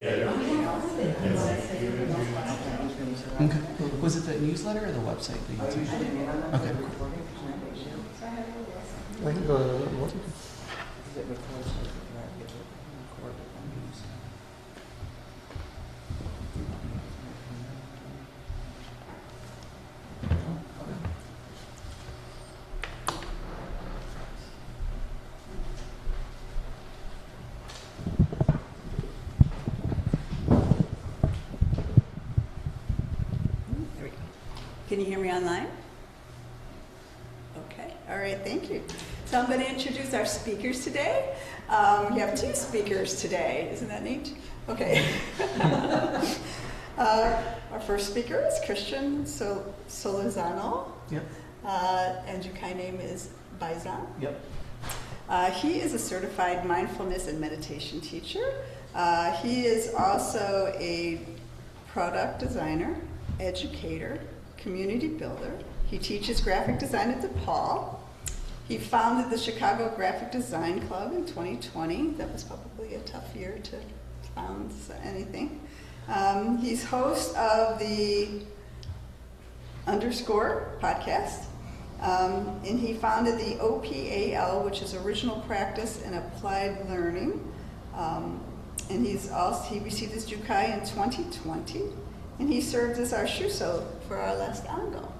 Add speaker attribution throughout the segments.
Speaker 1: Okay. Was it the newsletter or the website that you took? Okay.
Speaker 2: I can go to what?
Speaker 3: Can you hear me online? Okay, all right, thank you. So I'm going to introduce our speakers today. We have two speakers today. Isn't that neat? Okay. Our first speaker is Christian Solorzano.
Speaker 1: Yep.
Speaker 3: And your kind name is Baizan.
Speaker 1: Yep.
Speaker 3: He is a certified mindfulness and meditation teacher. He is also a product designer, educator, community builder. He teaches graphic design at DePaul. He founded the Chicago Graphic Design Club in 2020. That was probably a tough year to found anything. He's host of the Underscore podcast. And he founded the OPAL, which is Original Practice and Applied Learning. And he received his Jukai in 2020. And he served as our shuso for our last Ango.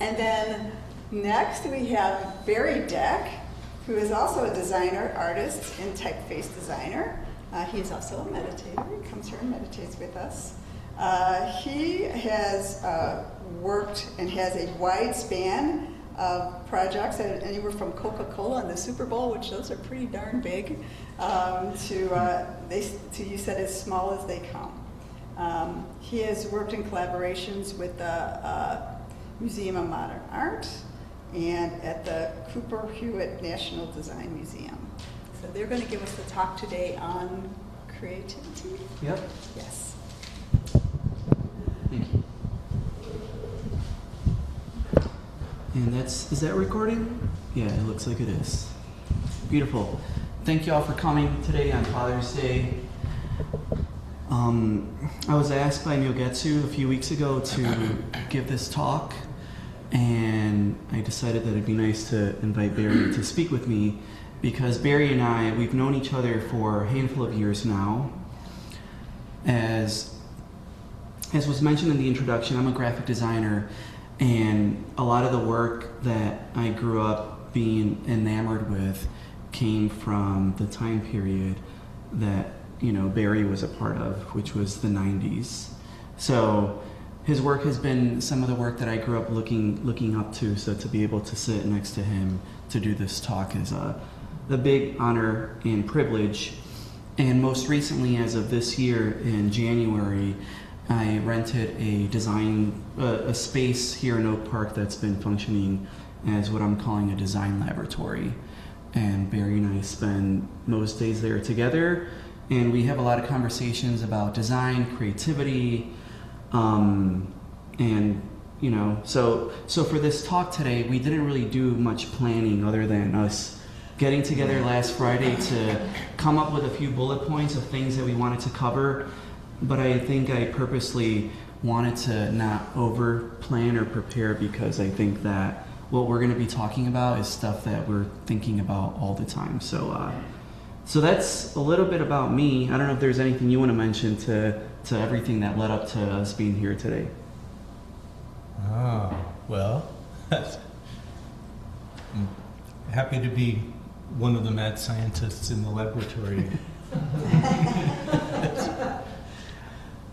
Speaker 3: And then next we have Barry Deck, who is also a designer, artist, and typeface designer. He is also a meditator. He comes here and meditates with us. He has worked and has a wide span of projects, anywhere from Coca-Cola and the Super Bowl, which those are pretty darn big, to you said as small as they come. He has worked in collaborations with the Museum of Modern Art and at the Cooper Hewitt National Design Museum. So they're going to give us the talk today on creativity.
Speaker 1: Yep.
Speaker 3: Yes.
Speaker 1: Thank you. And is that recording? Yeah, it looks like it is. Beautiful. Thank you all for coming today on Father's Day. I was asked by Myogetsu a few weeks ago to give this talk, and I decided that it'd be nice to invite Barry to speak with me, because Barry and I, we've known each other for a handful of years now. As was mentioned in the introduction, I'm a graphic designer, and a lot of the work that I grew up being enamored with came from the time period that Barry was a part of, which was the 90s. So his work has been some of the work that I grew up looking up to, so to be able to sit next to him to do this talk is a big honor and privilege. And most recently, as of this year in January, I rented a space here in Oak Park that's been functioning as what I'm calling a design laboratory. And Barry and I spend most days there together, and we have a lot of conversations about design, creativity, so for this talk today, we didn't really do much planning other than us getting together last Friday to come up with a few bullet points of things that we wanted to cover. But I think I purposely wanted to not over-plan or prepare, because I think that what we're going to be talking about is stuff that we're thinking about all the time. So that's a little bit about me. I don't know if there's anything you want to mention to everything that led up to us being here today.
Speaker 2: Well, I'm happy to be one of the mad scientists in the laboratory.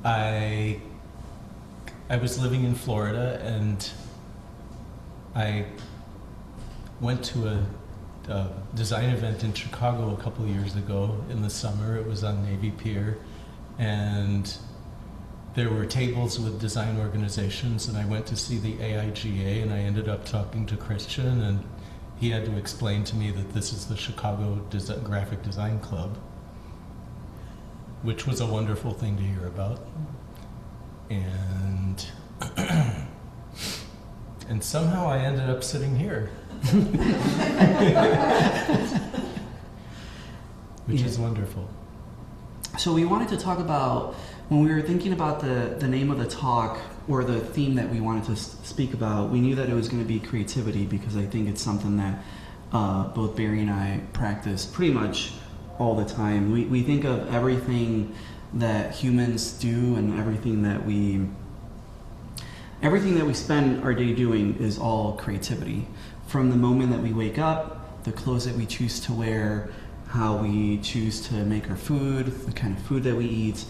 Speaker 2: I was living in Florida, and I went to a design event in Chicago a couple of years ago in the summer. It was on Navy Pier, and there were tables with design organizations, and I went to see the AIGA, and I ended up talking to Christian, and he had to explain to me that this is the Chicago Graphic Design Club, which was a wonderful thing to hear about. And somehow I ended up sitting here. Which is wonderful.
Speaker 1: So we wanted to talk about, when we were thinking about the name of the talk or the theme that we wanted to speak about, we knew that it was going to be creativity, because I think it's something that both Barry and I practice pretty much all the time. We think of everything that humans do, and everything that we spend our day doing is all creativity. From the moment that we wake up, the clothes that we choose to wear, how we choose to make our food, the kind of food that we eat,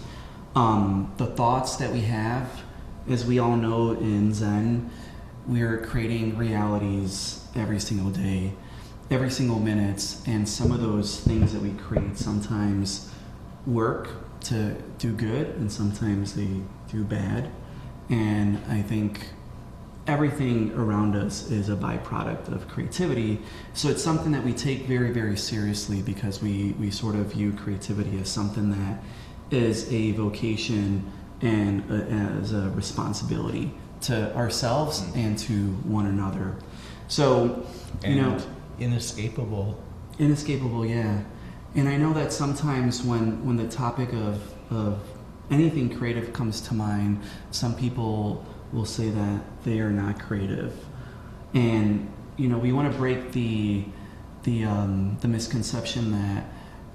Speaker 1: the thoughts that we have. As we all know in Zen, we're creating realities every single day, every single minute, and some of those things that we create sometimes work to do good, and sometimes they do bad. And I think everything around us is a byproduct of creativity. So it's something that we take very, very seriously, because we sort of view creativity as something that is a vocation and as a responsibility to ourselves and to one another. So,
Speaker 2: inescapable.
Speaker 1: Inescapable, yeah. And I know that sometimes when the topic of anything creative comes to mind, some people will say that they are not creative. And we want to break the misconception that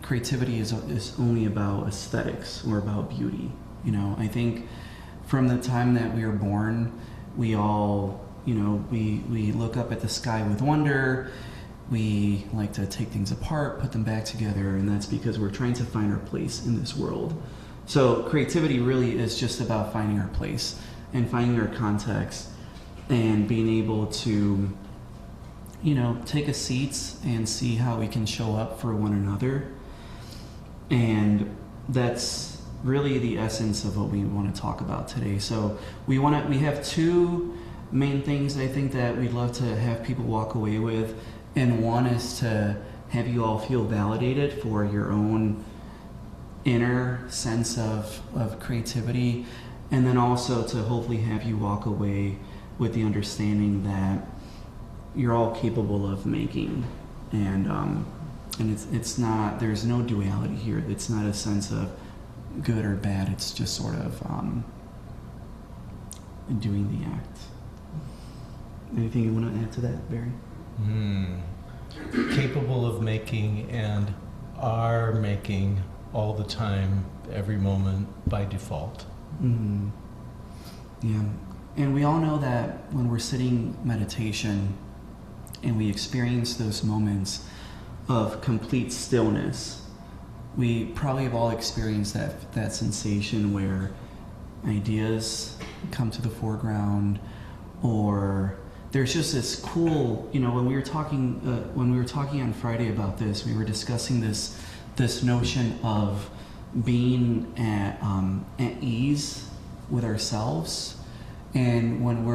Speaker 1: creativity is only about aesthetics or about beauty. I think from the time that we are born, we all we look up at the sky with wonder. We like to take things apart, put them back together, and that's because we're trying to find our place in this world. So creativity really is just about finding our place and finding our context, and being able to take a seat and see how we can show up for one another. And that's really the essence of what we want to talk about today. So we have two main things I think that we'd love to have people walk away with. And one is to have you all feel validated for your own inner sense of creativity, and then also to hopefully have you walk away with the understanding that you're all capable of making. And it's not, there's no duality here. It's not a sense of good or bad. It's just sort of doing the act. Anything you want to add to that, Barry?
Speaker 2: Capable of making, and are making all the time, every moment, by default.
Speaker 1: Mm-hmm. Yeah. And we all know that when we're sitting meditation and we experience those moments of complete stillness, we probably have all experienced that sensation where ideas come to the foreground, or there's just this cool, when we were talking on Friday about this, we were discussing this notion of being at ease with ourselves. And when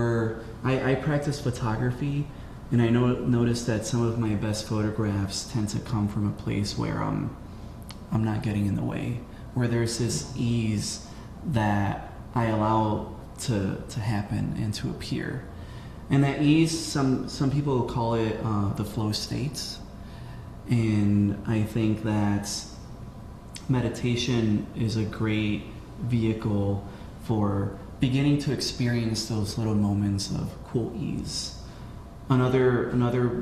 Speaker 1: I practice photography, and I notice that some of my best photographs tend to come from a place where I'm not getting in the way, where there's this ease that I allow to happen and to appear. And that ease, some people call it the flow states. And I think that meditation is a great vehicle for beginning to experience those little moments of cool ease. Another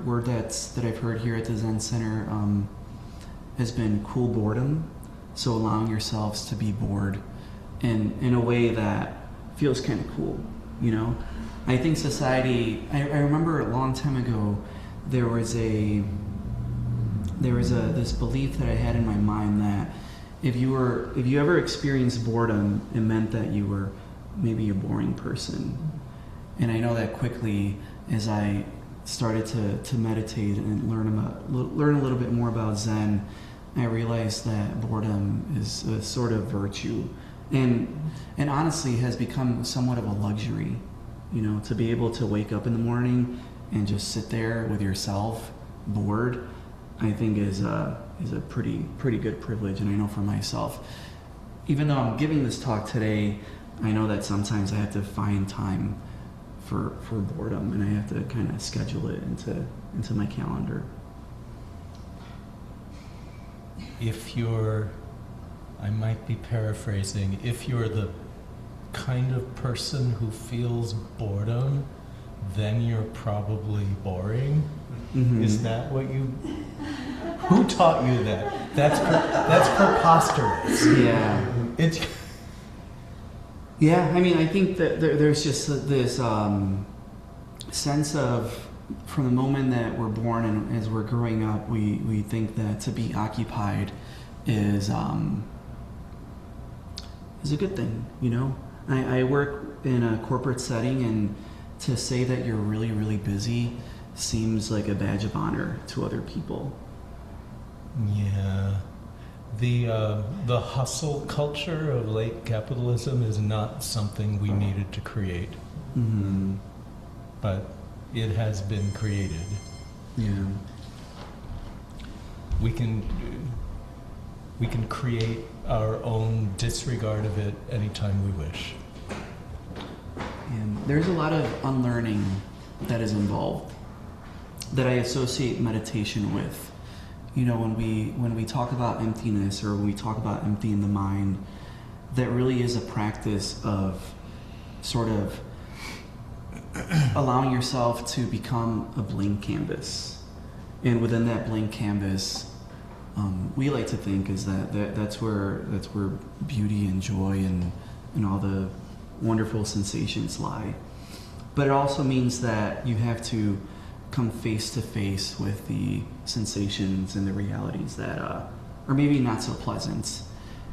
Speaker 1: word that I've heard here at the Zen Center has been cool boredom. So allowing yourselves to be bored in a way that feels kind of cool, I think society, I remember a long time ago, there was this belief that I had in my mind that if you ever experienced boredom, it meant that you were maybe a boring person. And I know that quickly, as I started to meditate and learn a little bit more about Zen, I realized that boredom is a sort of virtue, and honestly has become somewhat of a luxury. To be able to wake up in the morning and just sit there with yourself, bored, I think is a pretty good privilege. And I know for myself, even though I'm giving this talk today, I know that sometimes I have to find time for boredom, and I have to kind of schedule it into my calendar.
Speaker 2: If you're I might be paraphrasing, if you're the kind of person who feels boredom, then you're probably boring.
Speaker 1: Mhm.
Speaker 2: Is that what you... Who taught you that? That's preposterous.
Speaker 1: Yeah.
Speaker 2: It's...
Speaker 1: Yeah, I mean, I think that there's just this sense of, from the moment that we're born and as we're growing up, we think that to be occupied is a good thing, you know? I work in a corporate setting, and to say that you're really, really busy seems like a badge of honor to other people.
Speaker 2: Yeah. The hustle culture of late capitalism is not something we needed to create.
Speaker 1: Mm-hmm.
Speaker 2: But it has been created.
Speaker 1: Yeah.
Speaker 2: We can create our own disregard of it anytime we wish.
Speaker 1: And there's a lot of unlearning that is involved that I associate meditation with. You know, when we talk about emptiness, or when we talk about emptying the mind, that really is a practice of sort of allowing yourself to become a blank canvas. And within that blank canvas, we like to think is that's where beauty and joy and all the wonderful sensations lie. But it also means that you have to come face to face with the sensations and the realities that are maybe not so pleasant.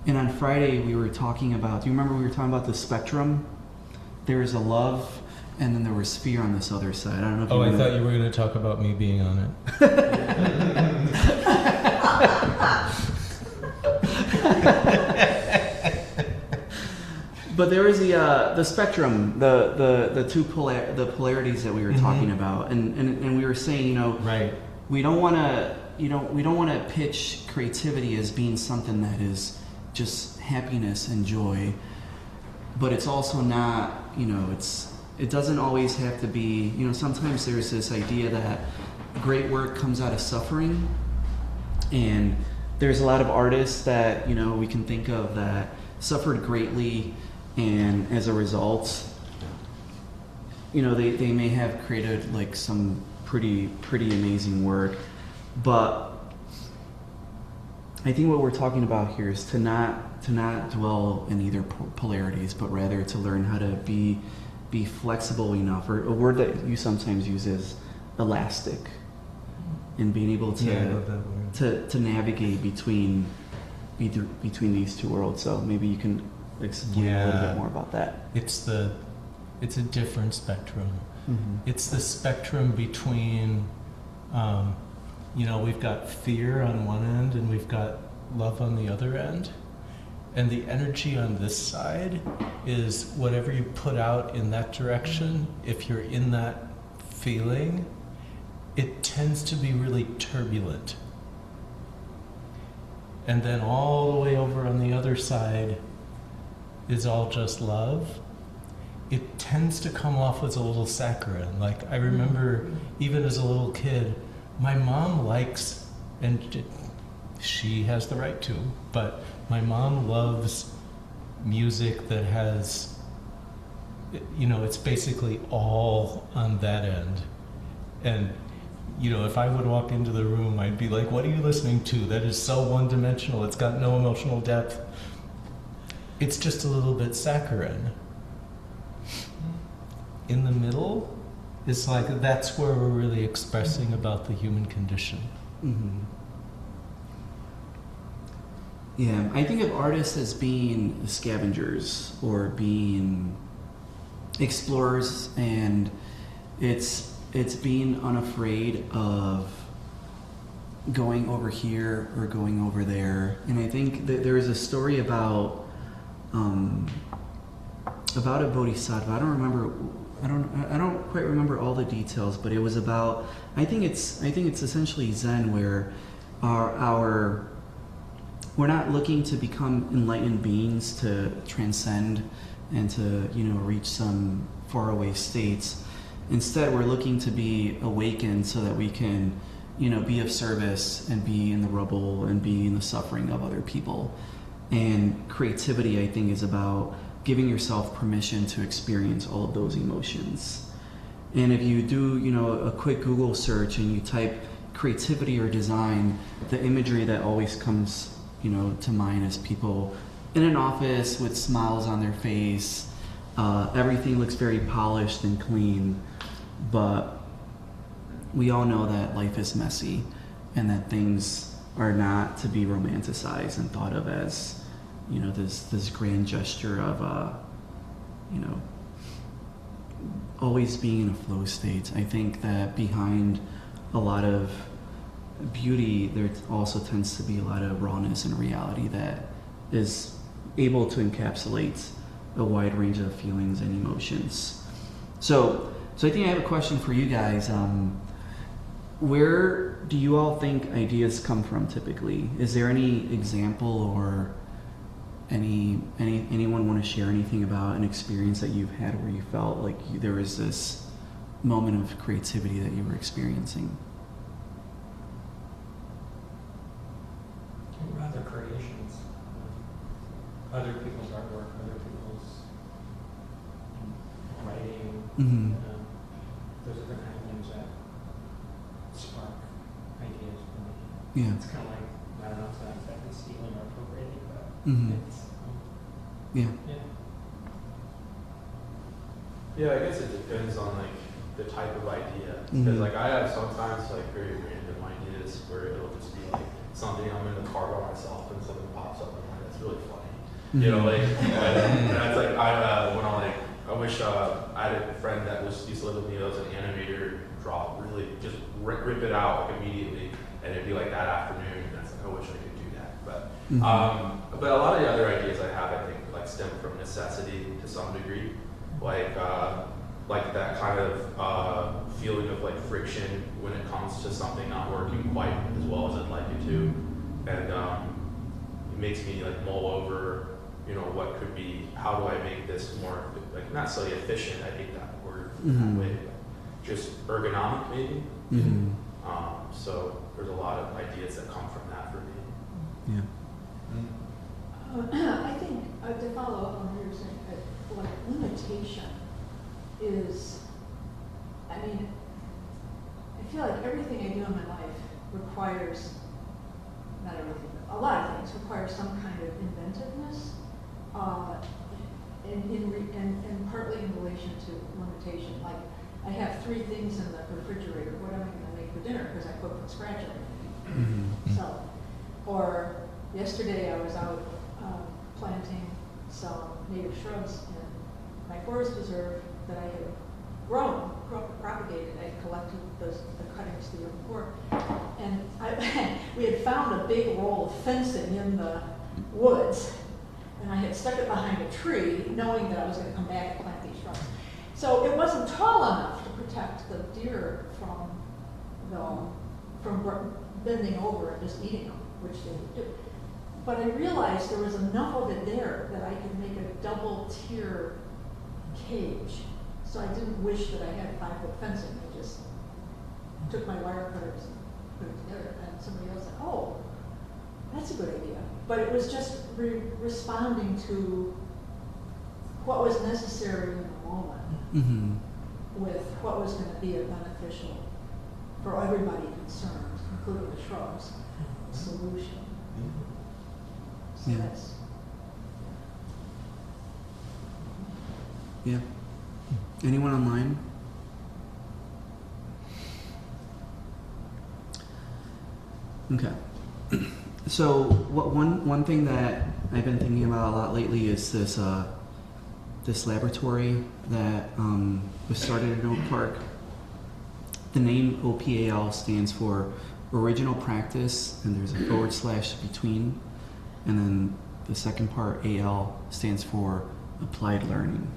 Speaker 1: And on Friday we were talking about, do you remember we were talking about the spectrum? There is a love, and then there was fear on this other side. I don't know if you
Speaker 2: I thought you were going to talk about me being on it.
Speaker 1: But there was the spectrum, the polarities that we were talking about, and we were saying, you know,
Speaker 2: right.
Speaker 1: We don't want to pitch creativity as being something that is just happiness and joy, but it's also not, you know, it doesn't always have to be, you know, sometimes there's this idea that great work comes out of suffering, and there's a lot of artists that, you know, we can think of that suffered greatly, and as a result, you know, they may have created like some pretty amazing work, but I think what we're talking about here is to not dwell in either polarities, but rather to learn how to be flexible enough, or a word that you sometimes use is elastic, and being able to
Speaker 2: I love that word.
Speaker 1: to navigate between these two worlds. So maybe you can explain a little bit more about that.
Speaker 2: It's a different spectrum.
Speaker 1: Mm-hmm.
Speaker 2: It's the spectrum between, you know, we've got fear on one end and we've got love on the other end. And the energy on this side is whatever you put out in that direction, if you're in that feeling, it tends to be really turbulent. And then all the way over on the other side is all just love. It tends to come off as a little saccharine. Like, I remember even as a little kid, my mom likes, and she has the right to, but my mom loves music that has, you know, it's basically all on that end. And, you know, if I would walk into the room, I'd be like, what are you listening to? That is so one-dimensional. It's got no emotional depth. It's just a little bit saccharine. In the middle, it's like that's where we're really expressing about the human condition.
Speaker 1: Mm-hmm. Yeah, I think of artists as being scavengers or being explorers, and it's being unafraid of going over here or going over there. And I think that there is a story about a bodhisattva. I don't quite remember all the details, but it was about, I think it's essentially Zen, where we're not looking to become enlightened beings to transcend and to, you know, reach some faraway states. Instead, we're looking to be awakened so that we can, you know, be of service and be in the rubble and be in the suffering of other people. And creativity, I think, is about giving yourself permission to experience all of those emotions. And if you do, a quick Google search and you type creativity or design, the imagery that always comes, to mind is people in an office with smiles on their face. Everything looks very polished and clean, but we all know that life is messy and that things are not to be romanticized and thought of as, this grand gesture of, always being in a flow state. I think that behind a lot of beauty, there also tends to be a lot of rawness and reality that is able to encapsulate a wide range of feelings and emotions. So I think I have a question for you guys. Where do you all think ideas come from typically? Is there any example or anyone want to share anything about an experience that you've had where you felt like there was this moment of creativity that you were experiencing?
Speaker 4: Rather creations, other people's artwork, other people's writing.
Speaker 1: Mm-hmm.
Speaker 4: Those are the kind of things that spark ideas for me.
Speaker 1: Yeah.
Speaker 4: It's kind of like, I don't know, it's not exactly stealing or appropriating, but
Speaker 1: Mm-hmm.
Speaker 4: it's,
Speaker 1: Yeah.
Speaker 5: Yeah, I guess it depends on like the type of idea.
Speaker 1: Mhm.
Speaker 5: Because like I have sometimes like very random ideas where it'll just be like something I'm in the car by myself and something pops up and I'm like, that's really funny. You know, like and that's like I wish I had a friend that used to live with me that was an animator, draw really just rip it out like immediately, and it'd be like that afternoon. And that's like I wish I could do that, but
Speaker 1: Mhm.
Speaker 5: but a lot of the other ideas I have, I think, like stem from necessity to some degree, like that kind of feeling of like friction when it comes to something not working quite as well as I'd like it to, and it makes me like mull over, what could be, how do I make this more like not so efficient? I hate that word
Speaker 1: Mhm.
Speaker 5: that way, but just ergonomic maybe.
Speaker 1: Mm-hmm.
Speaker 5: So there's a lot of ideas that come from that for me.
Speaker 1: Yeah.
Speaker 6: I think, to follow up on what you're saying, like limitation is, I feel like everything I do in my life requires, not everything, but a lot of things require some kind of inventiveness, and partly in relation to limitation. Like, I have 3 things in the refrigerator. What am I going to make for dinner? Because I cook from scratch everything.
Speaker 1: Mm-hmm.
Speaker 6: So, or yesterday I was out planting some native shrubs in my forest reserve that I had grown, propagated. I collected the cuttings the year before. And we had found a big roll of fencing in the woods, and I had stuck it behind a tree, knowing that I was going to come back and plant these shrubs. So it wasn't tall enough to protect the deer from bending over and just eating them, which they would do. But I realized there was enough of it there that I could make a double-tier cage. So I didn't wish that I had 5-foot fencing. I just took my wire cutters and put it together. And somebody else said, oh, that's a good idea. But it was just responding to what was necessary in the moment
Speaker 1: Mm-hmm.
Speaker 6: with what was going to be a beneficial for everybody concerned, including the shrubs, solution. So
Speaker 1: Yeah.
Speaker 6: that's,
Speaker 1: Yeah. Anyone online? Okay. So one thing that I've been thinking about a lot lately is this laboratory that was started in Oak Park. The name OPAL stands for Original Practice, and there's a / between, and then the second part, AL, stands for Applied Learning.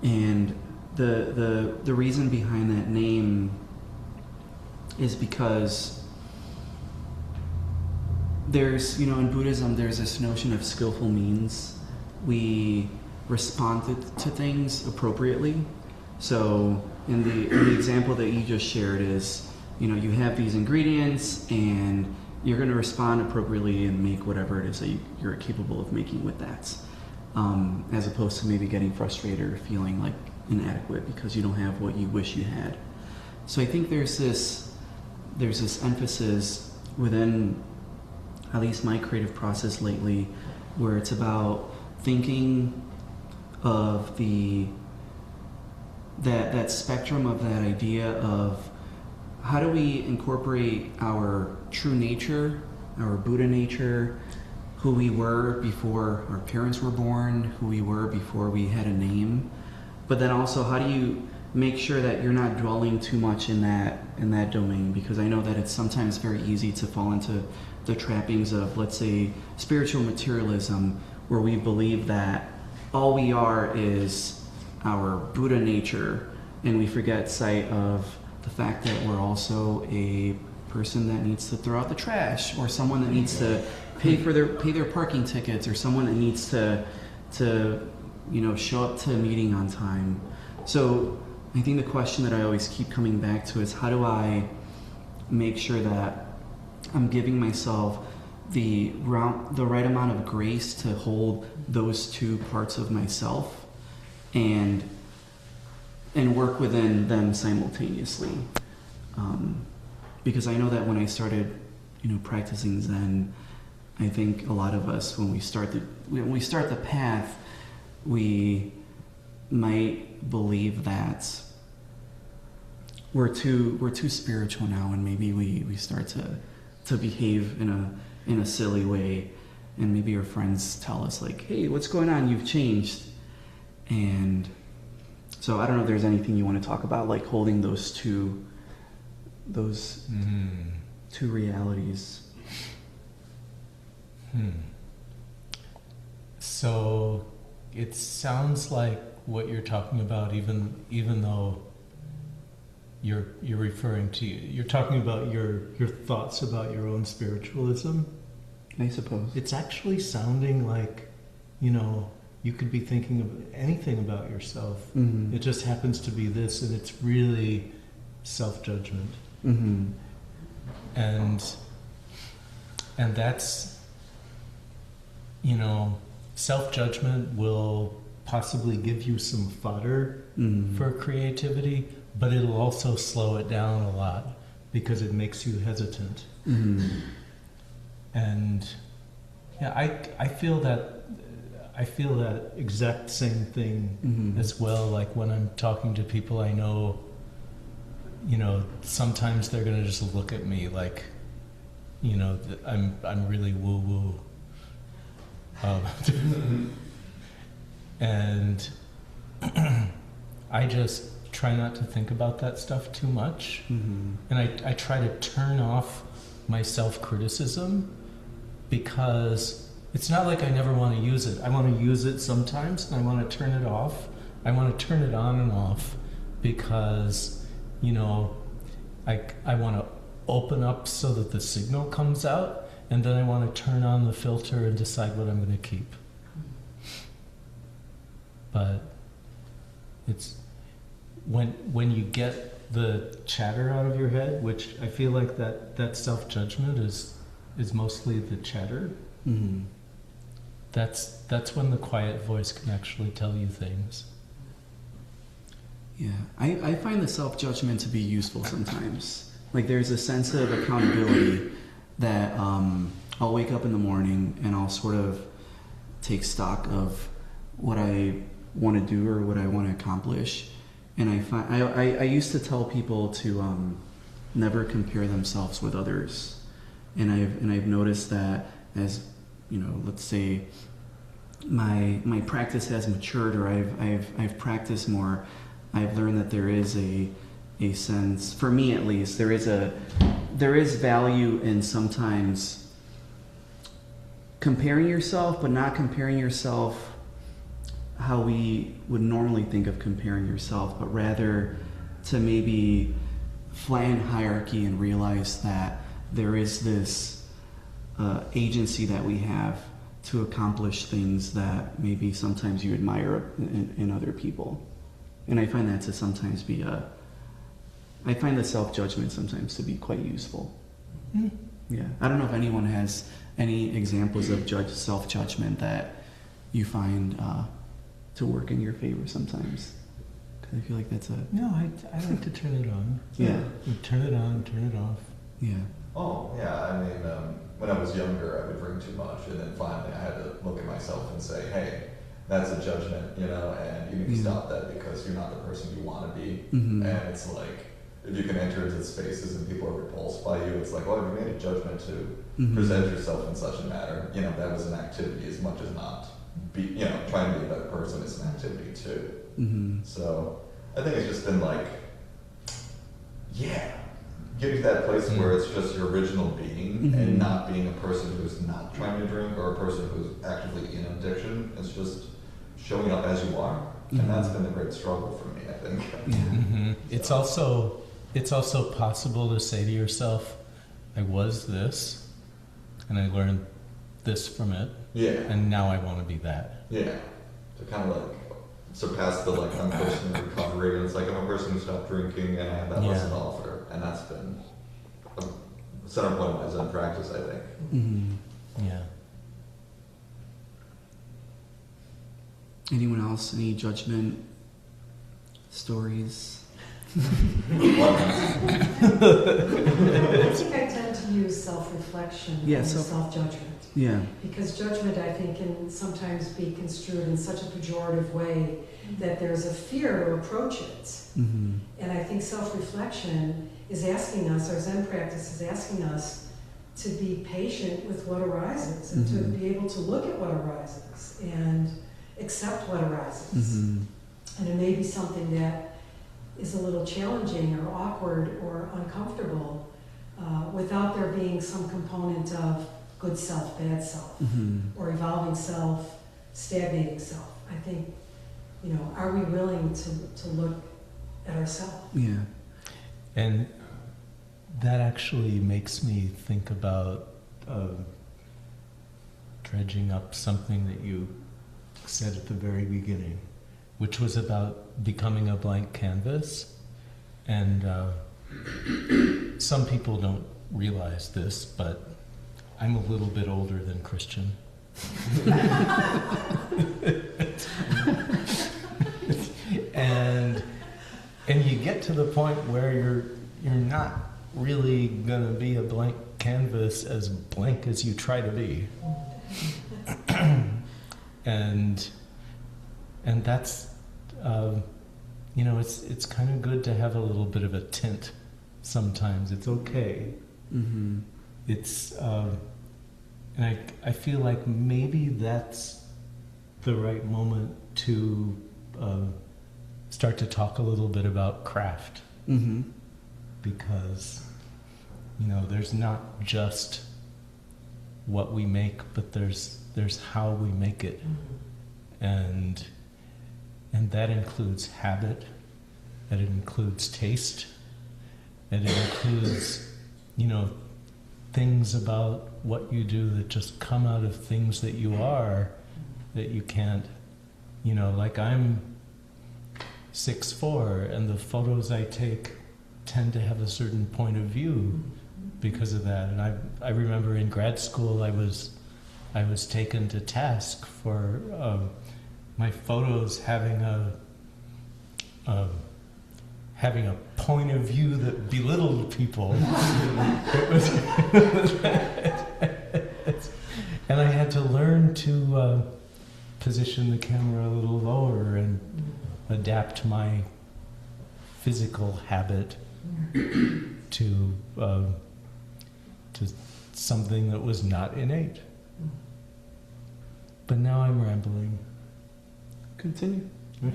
Speaker 1: And the reason behind that name is because there's, in Buddhism, there's this notion of skillful means. We respond to things appropriately. So in the example that you just shared is, you have these ingredients and you're going to respond appropriately and make whatever it is that you're capable of making with that, as opposed to maybe getting frustrated or feeling like inadequate because you don't have what you wish you had. So I think there's this emphasis within at least my creative process lately where it's about thinking of that spectrum of that idea of how do we incorporate our true nature, our Buddha nature, who we were before our parents were born, who we were before we had a name, but then also how do you make sure that you're not dwelling too much in that domain, because I know that it's sometimes very easy to fall into the trappings of, let's say, spiritual materialism, where we believe that all we are is our Buddha nature, and we forget sight of the fact that we're also a person that needs to throw out the trash, or someone that needs to pay their parking tickets, or someone that needs to show up to a meeting on time. So I think the question that I always keep coming back to is, how do I make sure that I'm giving myself the right amount of grace to hold those two parts of myself and work within them simultaneously. Because I know that when I started, practicing Zen, I think a lot of us, when we start the path, we might believe that we're too spiritual now, and maybe we start to behave in a silly way, and maybe our friends tell us like, "Hey, what's going on? You've changed." And so I don't know if there's anything you want to talk about, like holding those two realities.
Speaker 2: So it sounds like what you're talking about, even though you're referring to, you're talking about your thoughts about your own spiritualism.
Speaker 1: I suppose
Speaker 2: It's actually sounding like, you could be thinking of anything about yourself.
Speaker 1: Mm-hmm.
Speaker 2: It just happens to be this, and it's really self-judgment.
Speaker 1: Mm-hmm.
Speaker 2: And that's, self-judgment will possibly give you some fodder
Speaker 1: Mm-hmm.
Speaker 2: for creativity, but it'll also slow it down a lot because it makes you hesitant.
Speaker 1: Mm-hmm.
Speaker 2: And yeah, I feel that exact same thing
Speaker 1: Mm-hmm.
Speaker 2: as well. Like when I'm talking to people I know, sometimes they're gonna just look at me like, I'm really woo woo. And I just try not to think about that stuff too much.
Speaker 1: Mm-hmm.
Speaker 2: And I try to turn off my self-criticism, because it's not like I never want to use it. I want to use it sometimes, and I want to turn it off. I want to turn it on and off because, I want to open up so that the signal comes out, and then I want to turn on the filter and decide what I'm going to keep. But it's when you get the chatter out of your head, which I feel like that self-judgment is mostly the chatter.
Speaker 1: Mm-hmm.
Speaker 2: That's when the quiet voice can actually tell you things.
Speaker 1: Yeah, I find the self-judgment to be useful sometimes. Like there's a sense of accountability that I'll wake up in the morning and I'll sort of take stock of what I want to do or what I want to accomplish. And I used to tell people to never compare themselves with others. And I've noticed that as, let's say my practice has matured, or I've practiced more, I've learned that there is a sense, for me at least, there is value in sometimes comparing yourself, but not comparing yourself how we would normally think of comparing yourself, but rather to maybe flatten hierarchy and realize that there is this agency that we have to accomplish things that maybe sometimes you admire in other people. And I find that to sometimes be I find the self-judgment sometimes to be quite useful.
Speaker 2: Mm.
Speaker 1: Yeah. I don't know if anyone has any examples of self-judgment that you find to work in your favor sometimes. Because I feel like that's a...
Speaker 2: No, I like to turn it on.
Speaker 1: Yeah.
Speaker 2: You turn it on, turn it off.
Speaker 1: Yeah.
Speaker 7: Oh, yeah, I mean, when I was younger, I would drink too much, and then finally I had to look at myself and say, hey, that's a judgment, you know, and you need to stop that because you're not the person you want to be.
Speaker 1: Mm-hmm.
Speaker 7: And it's like, if you can enter into spaces and people are repulsed by you, it's like, well, you made a judgment to present yourself in such a manner. You know, that was an activity as much as not be, you know, trying to be a better person is an activity too.
Speaker 1: Mm-hmm.
Speaker 7: So I think it's just been like, yeah, getting to that place where it's just your original being and not being a person who's not trying to drink or a person who's actively in addiction. It's just showing up as you are. And that's been a great struggle for me, I think.
Speaker 1: Yeah.
Speaker 2: Mm-hmm. It's also possible to say to yourself, I was this, and I learned this from it, and now I want to be that.
Speaker 7: Yeah. To kind of like surpass the like I'm a person in recovery, and it's like I'm a person who stopped drinking and I have that lesson to offer. And that's been a center point of my Zen practice, I think.
Speaker 1: Mm-hmm.
Speaker 2: Yeah.
Speaker 1: Anyone else? Any judgment stories?
Speaker 8: I think I tend to use self-reflection and self-judgment.
Speaker 1: Yeah.
Speaker 8: Because judgment, I think, can sometimes be construed in such a pejorative way that there's a fear to approach it.
Speaker 1: Mm-hmm.
Speaker 8: And I think self-reflection is asking us, our Zen practice is asking us to be patient with what arises and to be able to look at what arises and accept what arises. And it may be something that is a little challenging or awkward or uncomfortable without there being some component of good self, bad self, or evolving self, stagnating self. I think, you know, are we willing to look at ourselves?
Speaker 1: Yeah.
Speaker 2: And that actually makes me think about dredging up something that you said at the very beginning, which was about becoming a blank canvas. And some people don't realize this, but I'm a little bit older than Christian. and you get to the point where you're not really gonna be a blank canvas as blank as you try to be. and that's you know, it's kind of good to have a little bit of a tint sometimes. It's okay. It's and I feel like maybe that's the right moment to start to talk a little bit about craft. Because, you know, there's not just what we make, but there's how we make it. And that includes habit, and it includes taste, and it includes, you know, things about what you do that just come out of things that you are, that you can't, you know, like I'm 6'4", and the photos I take tend to have a certain point of view because of that. And I remember in grad school I was taken to task for my photos having a point of view that belittled people. And I had to learn to position the camera a little lower and adapt my physical habit to something that was not innate. But now I'm rambling.
Speaker 1: Continue.
Speaker 4: Why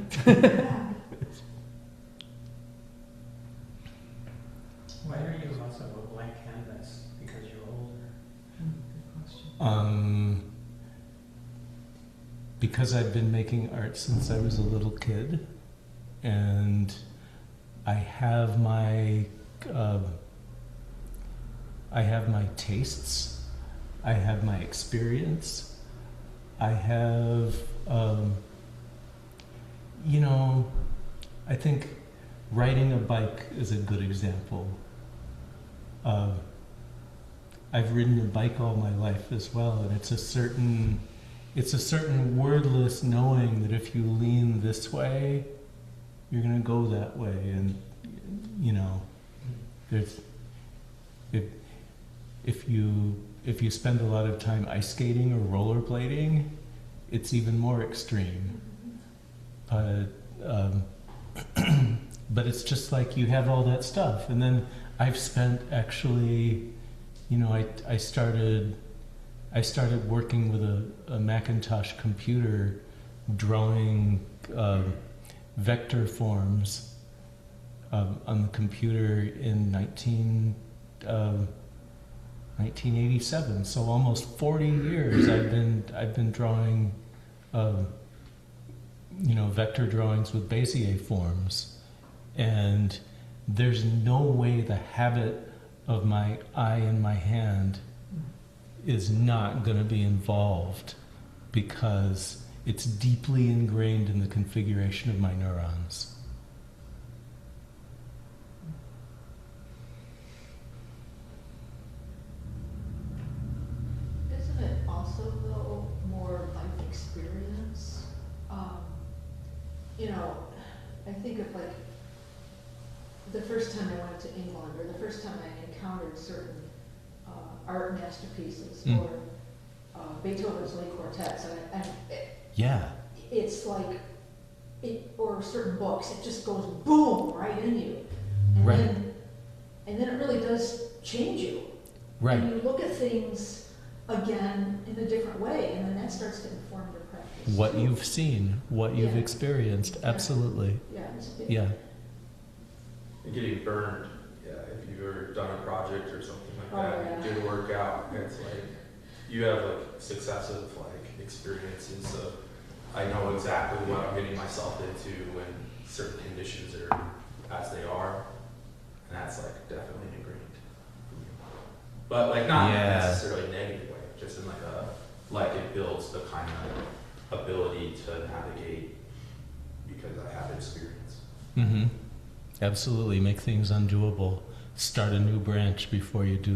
Speaker 4: are you less of a blank canvas? Because you're older.
Speaker 8: Good question.
Speaker 2: Because I've been making art since I was a little kid, and I have my tastes, I have my experience, I have, you know, I think riding a bike is a good example. I've ridden a bike all my life as well, and it's a certain wordless knowing that if you lean this way, you're going to go that way, and there's if you spend a lot of time ice skating or rollerblading, it's even more extreme. But it's just like you have all that stuff, and then I've spent actually, I started working with a Macintosh computer, drawing vector forms on the computer in 1987. So almost 40 years I've been drawing, vector drawings with Bezier forms. And there's no way the habit of my eye and my hand is not going to be involved, because it's deeply ingrained in the configuration of my neurons.
Speaker 6: Isn't it also, though, more life experience? I think of like the first time I went to England, or the first time I encountered certain art masterpieces, or Beethoven's late quartets, and it's like, or certain books, it just goes boom right in you, and then it really does change you.
Speaker 2: Right.
Speaker 6: And you look at things again in a different way, and then that starts to inform your practice.
Speaker 2: What
Speaker 6: too.
Speaker 2: you've seen, what you've experienced, absolutely.
Speaker 6: Yeah.
Speaker 2: Yeah.
Speaker 5: And getting burned, if you've ever done a project or something like that, you do the workout, and it's like, you have like successive experiences, so I know exactly what I'm getting myself into when certain conditions are as they are, and that's definitely ingrained. But not necessarily a negative way, just in it builds the kind of ability to navigate because I have experience.
Speaker 2: Mm-hmm. Absolutely, make things undoable. Start a new branch before you do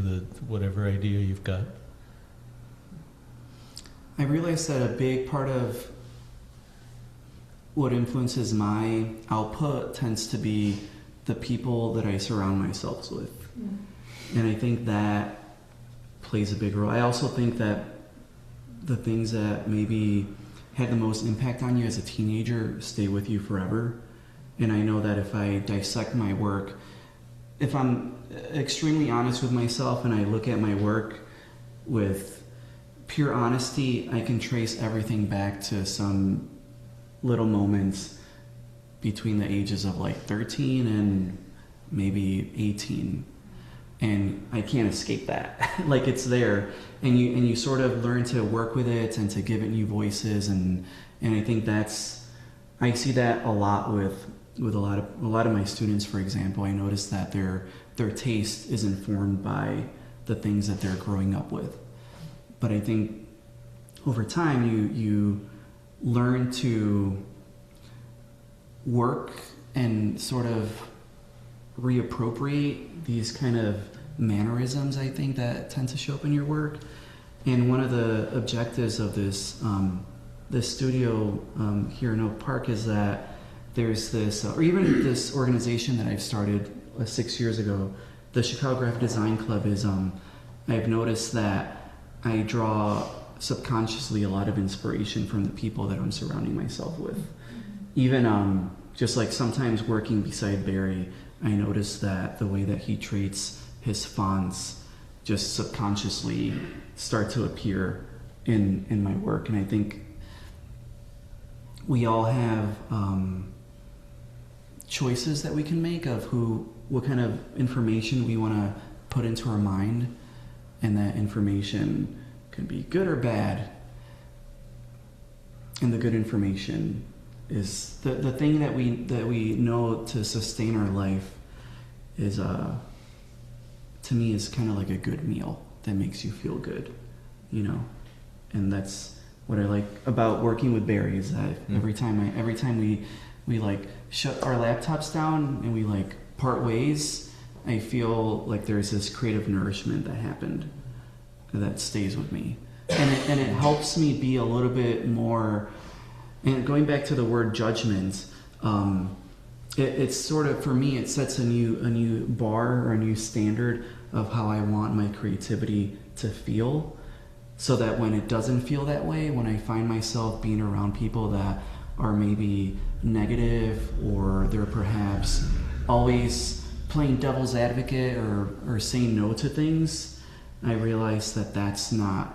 Speaker 2: whatever idea you've got.
Speaker 1: I realized that a big part of what influences my output tends to be the people that I surround myself with. And I think that plays a big role. I also think that the things that maybe had the most impact on you as a teenager stay with you forever. And I know that if I dissect my work, if I'm extremely honest with myself and I look at my work with pure honesty, I can trace everything back to some little moments between the ages of 13 and maybe 18. And I can't escape that. It's there. And you sort of learn to work with it and to give it new voices, and I think I see that a lot with a lot of my students, for example. I notice that their taste is informed by the things that they're growing up with. But I think over time you learn to work and sort of reappropriate these kind of mannerisms, I think, that tend to show up in your work. And one of the objectives of this studio here in Oak Park is that there's this, or even this organization that I've started 6 years ago, the Chicago Graphic Design Club, is I've noticed that I draw subconsciously a lot of inspiration from the people that I'm surrounding myself with. Even just sometimes working beside Barry, I notice that the way that he treats his fonts just subconsciously start to appear in my work. And I think we all have choices that we can make of what kind of information we want to put into our mind, and that information can be good or bad. And the good information is the thing that we know to sustain our life is to me is kind of like a good meal that makes you feel good, and that's what I like about working with Barry, is that every time we shut our laptops down and we part ways, I feel like there's this creative nourishment that happened, that stays with me, and it helps me be a little bit more. And going back to the word judgment, it's sort of, for me, it sets a new bar or a new standard of how I want my creativity to feel, so that when it doesn't feel that way, when I find myself being around people that are maybe negative, or they're perhaps always playing devil's advocate or saying no to things, I realize that that's not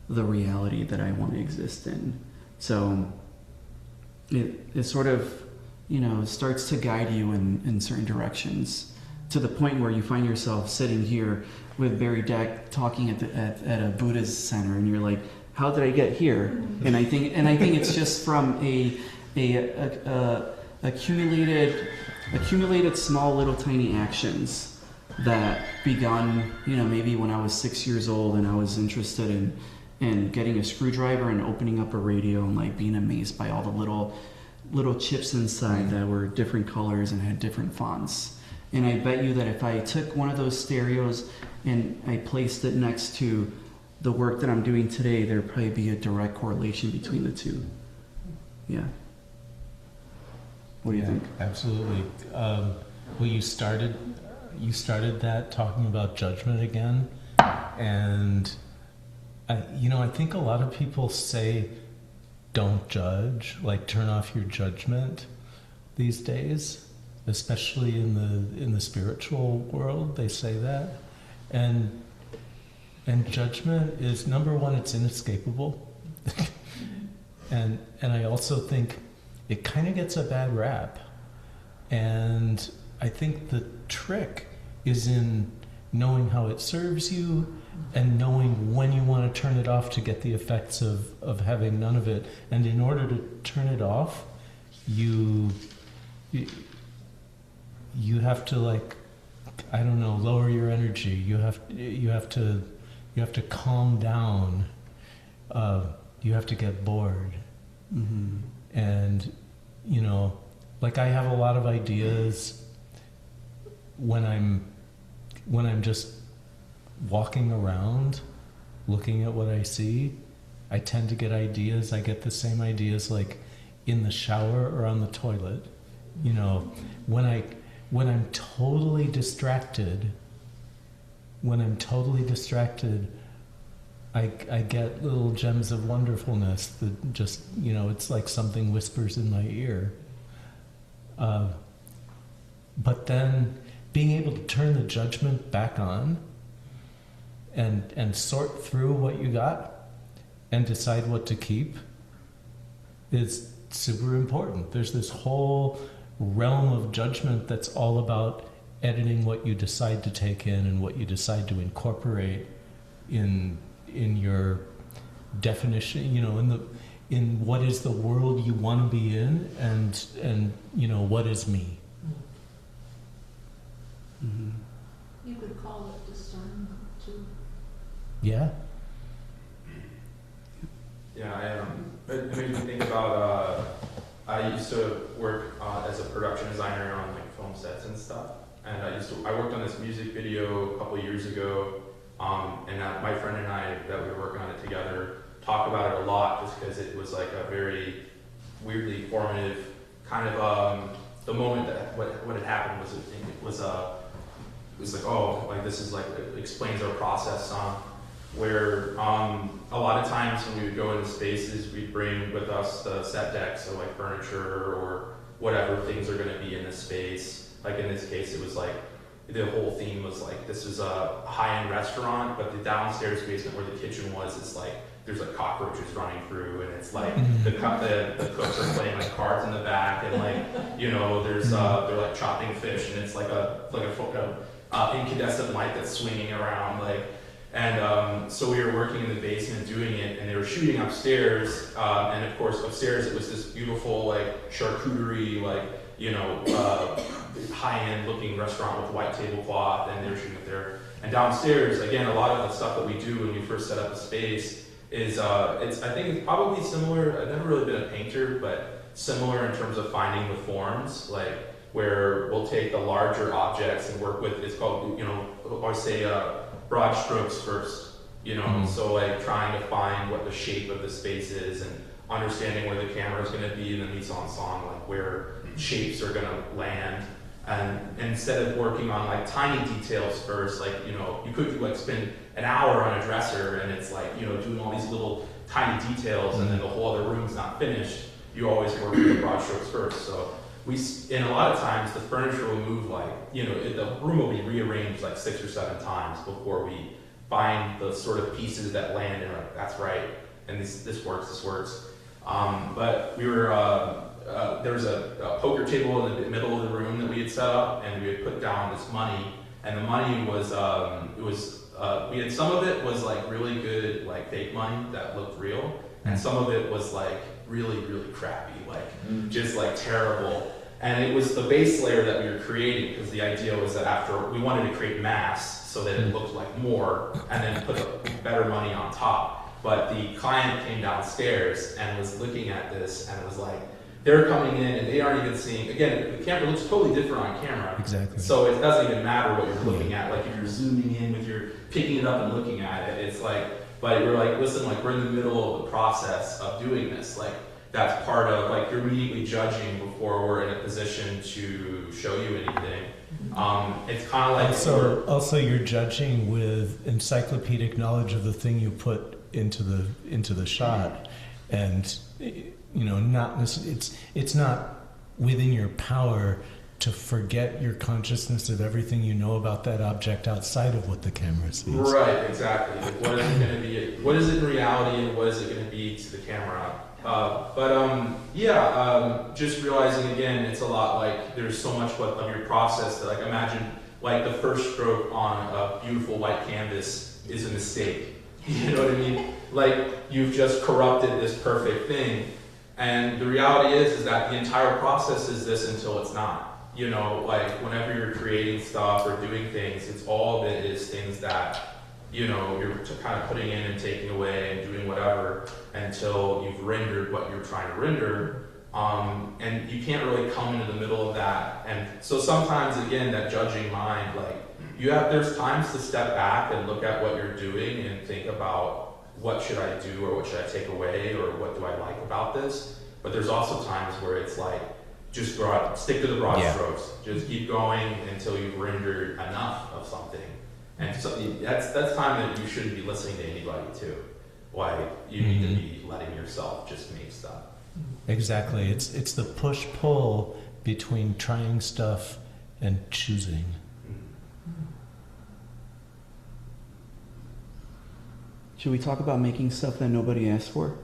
Speaker 1: the reality that I want to exist in. So it sort of, starts to guide you in certain directions, to the point where you find yourself sitting here with Barry Deck talking at a Buddhist center, and you're like, how did I get here? And I think it's just from a accumulated small little tiny actions that begun, maybe when I was 6 years old and I was interested in getting a screwdriver and opening up a radio and like being amazed by all the little chips inside that were different colors and had different fonts. And I bet you that if I took one of those stereos and I placed it next to the work that I'm doing today, there'd probably be a direct correlation between the two. Yeah. What do you think?
Speaker 2: Absolutely. Well, you started that talking about judgment again, and I think a lot of people say, don't judge, like turn off your judgment these days, especially in the spiritual world. They say that, and judgment is, number one, it's inescapable, and I also think it kind of gets a bad rap, and I think the trick is in knowing how it serves you and knowing when you want to turn it off to get the effects of having none of it. And in order to turn it off, you have to, like, I don't know, lower your energy. You have to calm down. You have to get bored.
Speaker 1: Mm-hmm.
Speaker 2: And like, I have a lot of ideas when I'm just walking around looking at what I see. I tend to get ideas. I get the same ideas like in the shower or on the toilet. When I'm totally distracted, I get little gems of wonderfulness that just, it's like something whispers in my ear. But then being able to turn the judgment back on and sort through what you got and decide what to keep is super important. There's this whole realm of judgment that's all about editing what you decide to take in and what you decide to incorporate in your definition, in what is the world you want to be in, and what is me.
Speaker 1: Mm-hmm.
Speaker 6: You could call it discernment too.
Speaker 2: Yeah.
Speaker 5: Yeah, it made me think about, I used to work as a production designer on like film sets and stuff, and I worked on this music video a couple years ago, and my friend and I, that we were working on it together, talked about it a lot just because it was like a very weirdly formative kind of, the moment that what had happened was like, oh, like this is like, it explains our process, where a lot of times when we would go into spaces, we'd bring with us the set decks, so like furniture or whatever things are going to be in the space. Like in this case, it was like, the whole theme was like, this is a high-end restaurant, but the downstairs basement where the kitchen was, it's like, there's like cockroaches running through, and it's like the cooks are playing like cards in the back, and like, there's they're like chopping fish, and it's like a incandescent light that's swinging around, like, and so we were working in the basement doing it, and they were shooting upstairs, and of course upstairs it was this beautiful like charcuterie, like, high-end looking restaurant with white tablecloth, and they were shooting it there. And downstairs, again, a lot of the stuff that we do when we first set up a space is, I think it's probably similar. I've never really been a painter, but similar in terms of finding the forms, like where we'll take the larger objects and work with, it's called, I say broad strokes first, you know, so like trying to find what the shape of the space is and understanding where the camera is going to be in the mise en scène, like where shapes are going to land. And instead of working on like tiny details first, like, you know, you could like spend an hour on a dresser and it's like, you know, doing all these little tiny details and then the whole other room's not finished. You always work with the broad strokes first. So and a lot of times the furniture will move like, you know, the room will be rearranged like 6 or 7 times before we find the sort of pieces that land and like, that's right. And this works. But we were, there was a poker table in the middle of the room that we had set up, and we had put down this money, and the money was, we had some of it was like really good, like fake money that looked real, and some of it was like really, really crappy, like just like terrible. And it was the base layer that we were creating, because the idea was that after, we wanted to create mass so that it looked like more, and then put better money on top. But the client came downstairs and was looking at this and was like, they're coming in and they aren't even seeing, again, the camera looks totally different on camera.
Speaker 2: Exactly.
Speaker 5: So it doesn't even matter what you're looking at. Like if you're zooming in with your, picking it up and looking at it, it's like, but we're like, listen, like we're in the middle of the process of doing this. Like that's part of, like you're immediately judging before we're in a position to show you anything. It's kind of like
Speaker 2: also you're judging with encyclopedic knowledge of the thing you put into the shot, and you know, it's not within your power to forget your consciousness of everything you know about that object outside of what the camera sees.
Speaker 5: Right, exactly. Like what is it going to be? What is it in reality, and what is it going to be to the camera? Just realizing again, it's a lot like there's so much of your process that, like, imagine like the first stroke on a beautiful white canvas is a mistake. You know what I mean? Like you've just corrupted this perfect thing, and the reality is that the entire process is this until it's not. You know, like whenever you're creating stuff or doing things, it's all of it is things that, you know, you're kind of putting in and taking away and doing whatever until you've rendered what you're trying to render. And you can't really come into the middle of that. And so sometimes, again, that judging mind, like there's times to step back and look at what you're doing and think about what should I do or what should I take away or what do I like about this. But there's also times where it's like, just stick to the broad strokes. Just keep going until you've rendered enough of something. And so that's time that you shouldn't be listening to anybody too. Why you need to be letting yourself just make stuff.
Speaker 2: Exactly. It's the push-pull between trying stuff and choosing.
Speaker 1: Should we talk about making stuff that nobody asked for?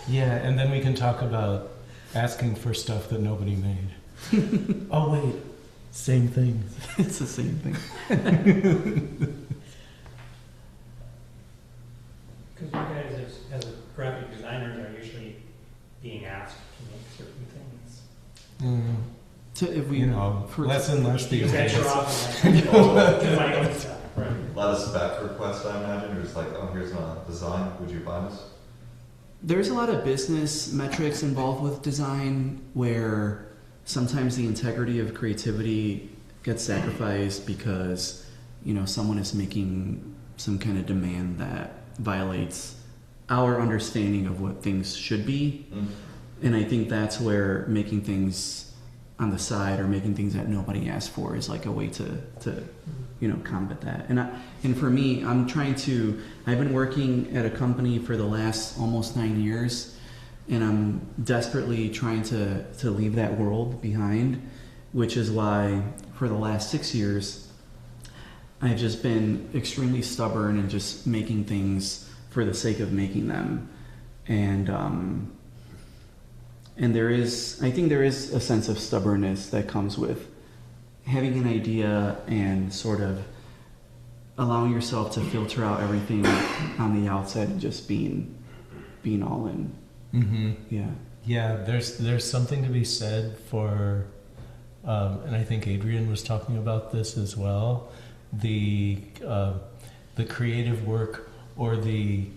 Speaker 2: Yeah, and then we can talk about asking for stuff that nobody made. Oh wait, same thing.
Speaker 1: It's the same thing.
Speaker 4: Because you guys, as graphic designers, are usually being asked to make certain things.
Speaker 1: So if we,
Speaker 2: less and less
Speaker 4: You
Speaker 2: these days.
Speaker 4: venture off and do my own stuff, right?
Speaker 7: A lot of spec requests, I imagine, or just like, oh, here's my design, would you buy this?
Speaker 1: there's a lot of business metrics involved with design where sometimes the integrity of creativity gets sacrificed because, you know, someone is making some kind of demand that violates our understanding of what things should be. And I think that's where making things on the side or making things that nobody asked for is like a way to you know, combat that. And for me, I've been working at a company for the last almost 9 years, and I'm desperately trying to leave that world behind, which is why for the last 6 years, I've just been extremely stubborn and just making things for the sake of making them. And I think there is a sense of stubbornness that comes with having an idea and sort of allowing yourself to filter out everything on the outside and just being all in.
Speaker 2: Mm-hmm.
Speaker 1: Yeah.
Speaker 2: There's something to be said for, and I think Adrian was talking about this as well, the creative work or the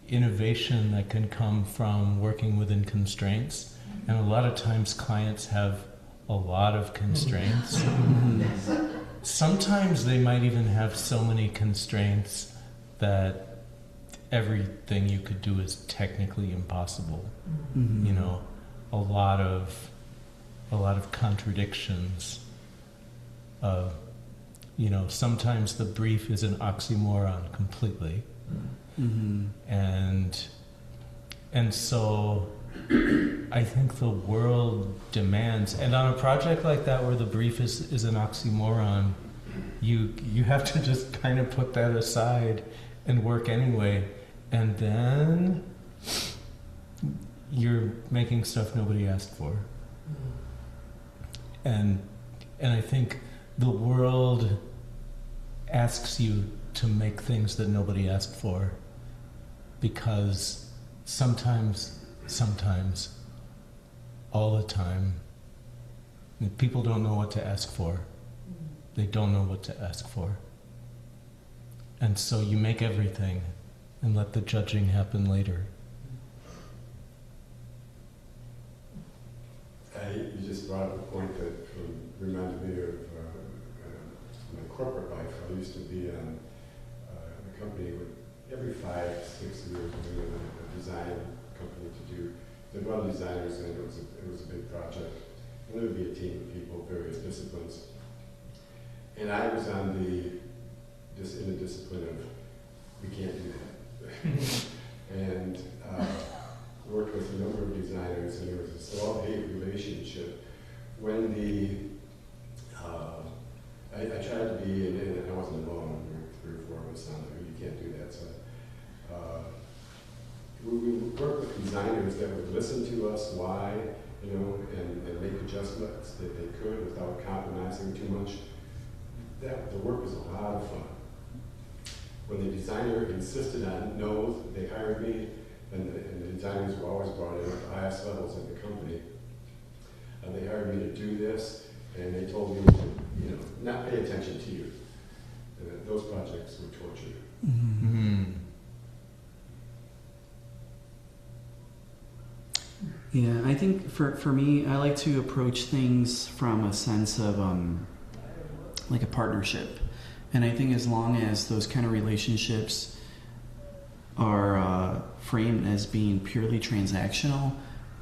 Speaker 2: innovation that can come from working within constraints. And a lot of times clients have a lot of constraints. sometimes they might even have so many constraints that everything you could do is technically impossible.
Speaker 1: Mhm.
Speaker 2: You know, a lot of contradictions. You know, sometimes the brief is an oxymoron completely.
Speaker 1: Mhm.
Speaker 2: And so I think the world demands, and on a project like that where the brief is an oxymoron, you have to just kind of put that aside and work anyway, and then you're making stuff nobody asked for. And I think the world asks you to make things that nobody asked for, because sometimes, all the time, people don't know what to ask for. They don't know what to ask for. And so you make everything and let the judging happen later.
Speaker 9: You just brought up a point that reminded me of my corporate life. I used to be on a company with every 5-6 years we had a design company to do. There were a lot of designers, and it was a big project. And there would be a team of people, various disciplines. And I was on in the discipline of we can't do that. And worked with a number of designers, and there was this love-hate relationship. When I tried to be, and I wasn't alone, there were 3 or 4 of us on there, you can't do that. So we worked with designers that would listen to us, why, you know, and make adjustments that they could without compromising too much. The work was a lot of fun. When the designer insisted on no, they hired me, and the designers were always brought in at the highest levels in the company. And they hired me to do this, and they told me to, you know, not pay attention to you. Those projects were torture.
Speaker 1: Mm-hmm. Yeah, I think for me, I like to approach things from a sense of like a partnership. And I think as long as those kind of relationships are framed as being purely transactional,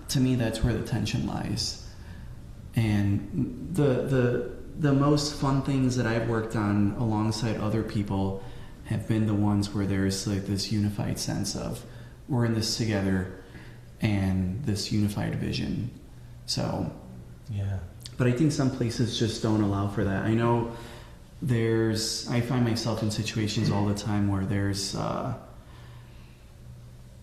Speaker 1: to me that's where the tension lies. And the most fun things that I've worked on alongside other people have been the ones where there's like this unified sense of we're in this together and this unified vision. So
Speaker 2: yeah.
Speaker 1: But I think some places just don't allow for that. I know I find myself in situations all the time where there's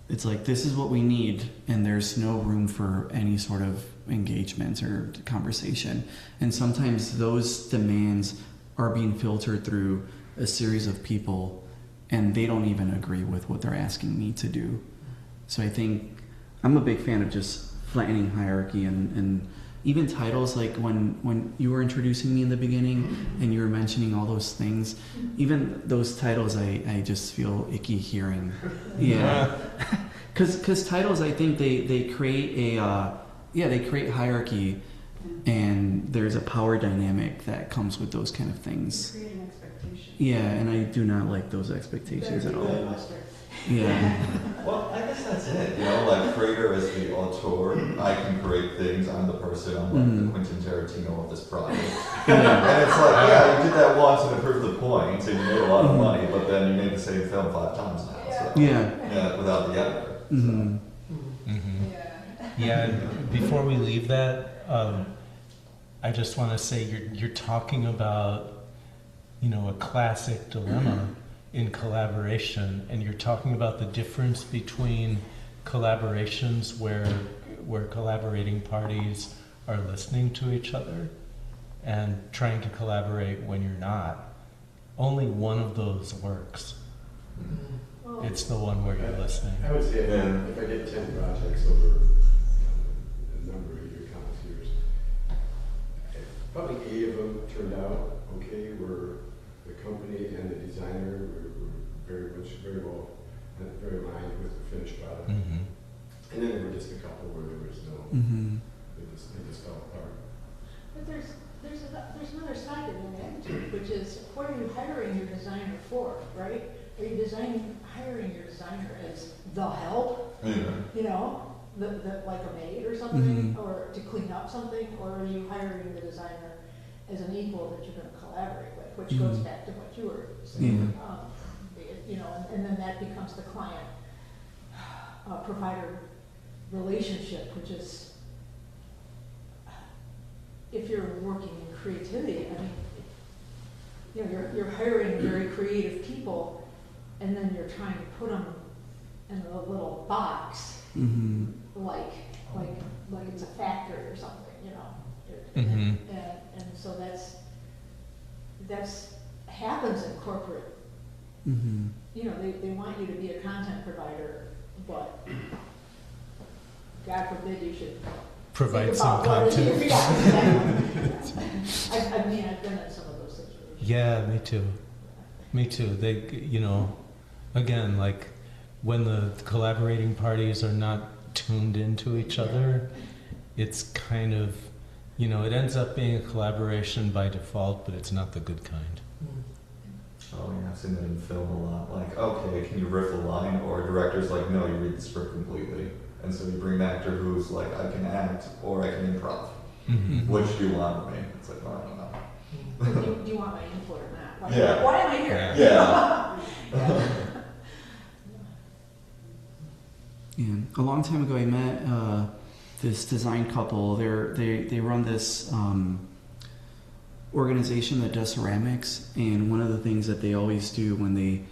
Speaker 1: it's like this is what we need, and there's no room for any sort of engagement or conversation. And sometimes those demands are being filtered through a series of people, and they don't even agree with what they're asking me to do. So I think I'm a big fan of just flattening hierarchy and even titles, like when you were introducing me in the beginning and you were mentioning all those things, even those titles I just feel icky hearing. Yeah. Because titles, I think they create they create hierarchy, and there's a power dynamic that comes with those kind of things.
Speaker 6: Create an expectation.
Speaker 1: Yeah, and I do not like those expectations at all. Yeah.
Speaker 7: Well, I guess that's it. You know, like creator is the auteur. I can create things. I'm the person. I'm like the Quentin Tarantino of this project. And it's like, yeah, you did that once and it proved the point, and you made a lot of money, but then you made the same film 5 times now. So, yeah, without the editor.
Speaker 1: Mm-hmm.
Speaker 2: Mm-hmm. Yeah, before we leave that, I just want to say you're talking about, you know, a classic dilemma in collaboration, and you're talking about the difference between collaborations where collaborating parties are listening to each other and trying to collaborate when you're not. Only one of those works.
Speaker 6: Well,
Speaker 2: It's the one where you're listening.
Speaker 9: I would say if I get 10 projects over a number of countless years, probably 8 of them turned out okay, where the company and the designer were very well, very aligned with the finished product.
Speaker 2: Mm-hmm.
Speaker 9: And then there were just a couple where there was no,
Speaker 1: Mm-hmm.
Speaker 9: they just fell apart.
Speaker 6: but there's there's another side to that attitude, which is, what are you hiring your designer for, right? Are you hiring your designer as the help, you know, like a maid or something, or to clean up something, or are you hiring the designer as an equal that you're going to collaborate with, which goes back to what you were saying, you know, and then that becomes the client provider relationship, which is, if you're working in creativity, I mean, you know, you're hiring very creative people, and then you're trying to put them in a little box, like it's a factory or something, you know. And so that's happens in corporate. You know, they want you to be a content provider, but God forbid you should
Speaker 2: provide some content.
Speaker 6: I mean, I've been in some of those situations.
Speaker 2: Yeah, me too. Me too. They, you know, again, like when the collaborating parties are not tuned into each other, it's kind of, you know, it ends up being a collaboration by default, but it's not the good kind.
Speaker 7: Oh yeah, I've seen that in film a lot. Like, okay, can you riff a line? Or a director's like, no, you read the script completely. And so you bring an actor who's like, I can act or I can improv. Which do you want of me? It's like, oh, I don't know.
Speaker 6: Do you want my input or not? Like,
Speaker 7: Yeah.
Speaker 6: why am I here?
Speaker 7: Yeah.
Speaker 1: Yeah. A long time ago, I met this design couple. They run this organization that does ceramics, and one of the things that they always do when they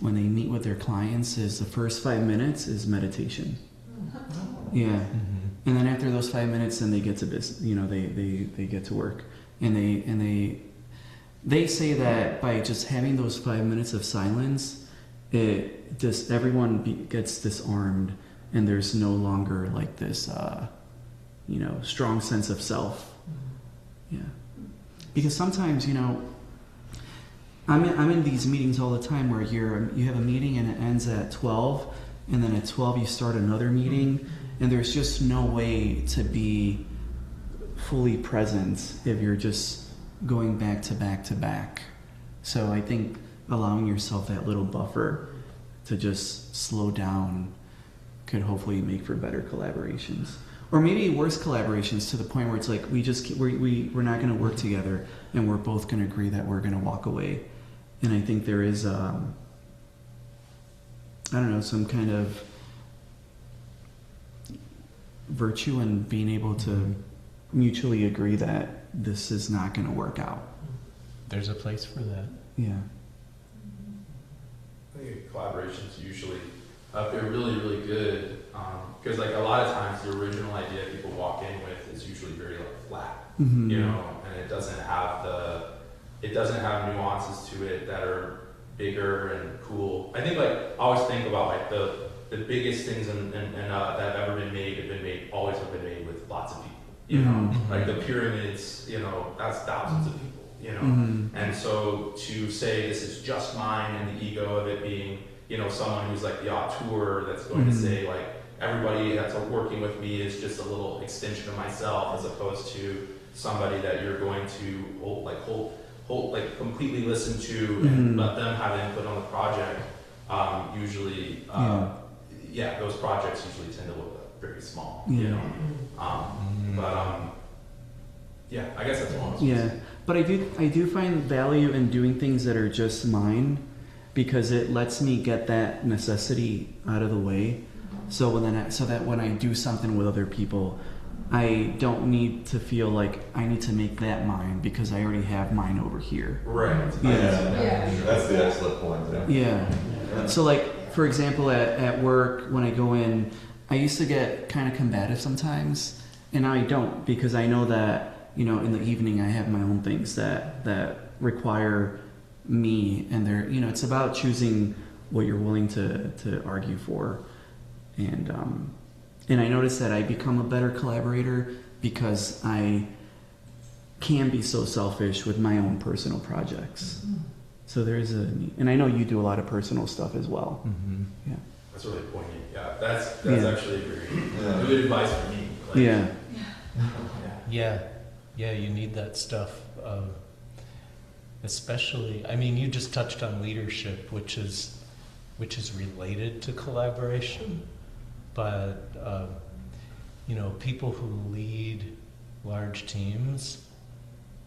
Speaker 1: meet with their clients is the first 5 minutes is meditation. Yeah. And then after those 5 minutes, then they get to business. You know, they get to work, and they say that by just having those 5 minutes of silence, it just everyone gets disarmed, and there's no longer like this, you know, strong sense of self. Yeah. Because sometimes, you know, I'm in these meetings all the time where you have a meeting and it ends at 12, and then at 12 you start another meeting, and there's just no way to be fully present if you're just going back to back to back. So I think allowing yourself that little buffer to just slow down could hopefully make for better collaborations. Or maybe worse collaborations, to the point where it's like we're not going to work together, and we're both going to agree that we're going to walk away. And I think there is, I don't know, some kind of virtue in being able to mutually agree that this is not going to work out.
Speaker 2: There's a place for that.
Speaker 1: Yeah.
Speaker 5: I think collaborations usually, if they're really, really good, because like a lot of times the original idea people walk in with is usually very like flat, you know, and it doesn't have nuances to it that are bigger and cool. I think like I always think about like the biggest things that have ever been made always have been made with lots of people, you know, like the pyramids, you know, that's thousands of people, you know, and so to say this is just mine, and the ego of it being, you know, someone who's like the auteur that's going to say like everybody that's working with me is just a little extension of myself, as opposed to somebody that you're going to completely listen to and let them have input on the project. Usually, those projects usually tend to look very small, you know. I guess that's one.
Speaker 1: Yeah, but I do find value in doing things that are just mine, because it lets me get that necessity out of the way. So that when I do something with other people, I don't need to feel like I need to make that mine, because I already have mine over here.
Speaker 5: Right.
Speaker 7: Yeah. That's the excellent point.
Speaker 1: Yeah. So like, for example, at work, when I go in, I used to get kind of combative sometimes, and now I don't, because I know that, you know, in the evening I have my own things that require me, and they're, you know, it's about choosing what you're willing to argue for. And I noticed that I become a better collaborator because I can be so selfish with my own personal projects. So there's and I know you do a lot of personal stuff as well. Yeah.
Speaker 5: That's really poignant. Yeah, that's actually very good advice for me. Like,
Speaker 2: Yeah. yeah, you need that stuff. Especially, I mean, you just touched on leadership, which is related to collaboration, but people who lead large teams,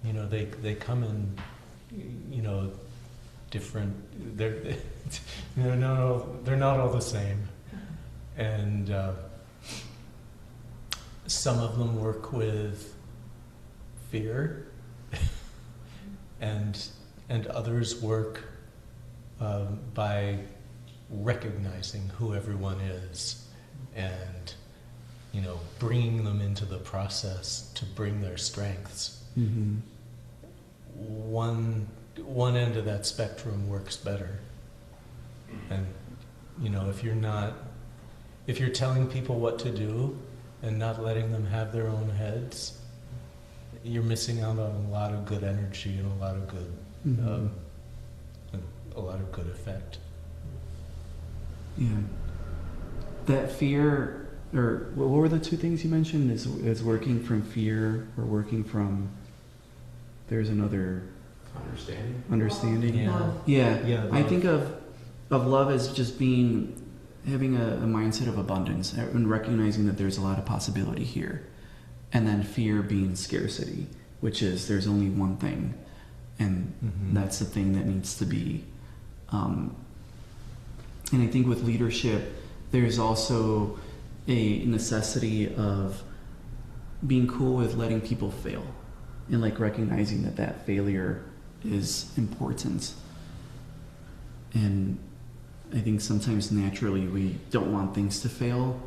Speaker 2: they come in, different. They're not all the same, and some of them work with fear. And others work by recognizing who everyone is and, bringing them into the process to bring their strengths.
Speaker 1: Mm-hmm.
Speaker 2: One end of that spectrum works better. And, if you're telling people what to do and not letting them have their own heads, you're missing out on a lot of good energy and a lot of good, effect.
Speaker 1: Yeah. That fear, or what were the two things you mentioned? Is working from fear or working from? There's another. Understanding. Yeah. I think of love as just having a mindset of abundance and recognizing that there's a lot of possibility here. And then fear being scarcity, which is there's only one thing, and that's the thing that needs to be. And I think with leadership, there's also a necessity of being cool with letting people fail, and recognizing that failure is important. And I think sometimes naturally we don't want things to fail.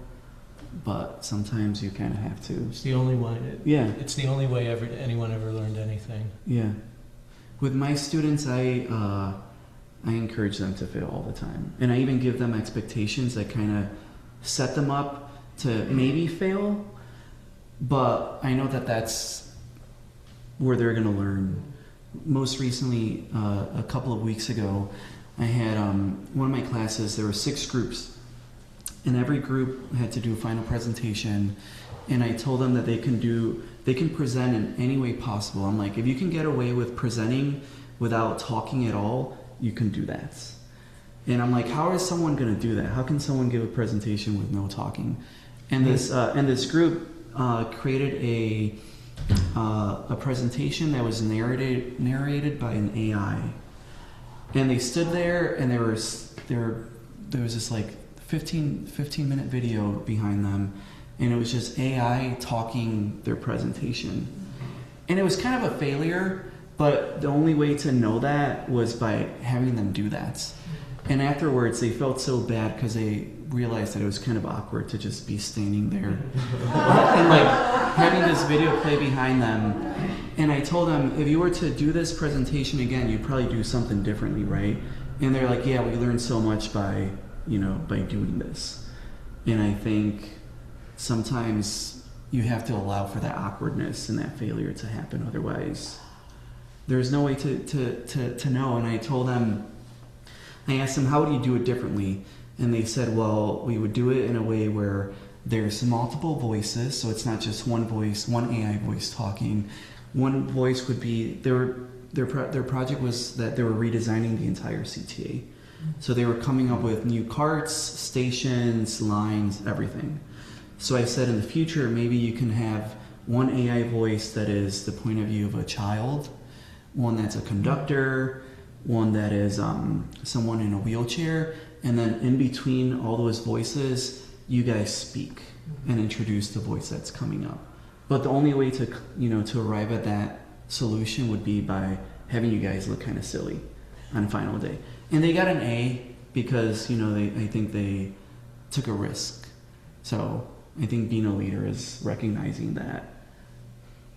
Speaker 1: But sometimes you kind of have to.
Speaker 2: It's the only way. It's the only way anyone ever learned anything.
Speaker 1: Yeah. With my students, I encourage them to fail all the time, and I even give them expectations that kind of set them up to maybe fail. But I know that that's where they're going to learn. Most recently, a couple of weeks ago, I had one of my classes. There were 6 groups. And every group had to do a final presentation, and I told them that they can present in any way possible. I'm like, if you can get away with presenting without talking at all, you can do that. And I'm like, how is someone going to do that? How can someone give a presentation with no talking? And this group created a presentation that was narrated by an AI. And they stood there, and there was this 15-minute video behind them, and it was just AI talking their presentation. And it was kind of a failure, but the only way to know that was by having them do that. And afterwards, they felt so bad because they realized that it was kind of awkward to just be standing there and having this video play behind them. And I told them, if you were to do this presentation again, you'd probably do something differently, right? And they're like, yeah, we learned so much by doing this. And I think sometimes you have to allow for that awkwardness and that failure to happen. Otherwise, there's no way to know. And I asked them, how would you do it differently? And they said, well, we would do it in a way where there's multiple voices, so it's not just one voice, one AI voice talking. One voice would be, their project was that they were redesigning the entire CTA. So they were coming up with new carts, stations, lines, everything. So I said in the future, maybe you can have one AI voice that is the point of view of a child, one that's a conductor, one that is someone in a wheelchair, and then in between all those voices, you guys speak and introduce the voice that's coming up. But the only way to arrive at that solution would be by having you guys look kind of silly on final day. And they got an A because, I think they took a risk. So I think being a leader is recognizing that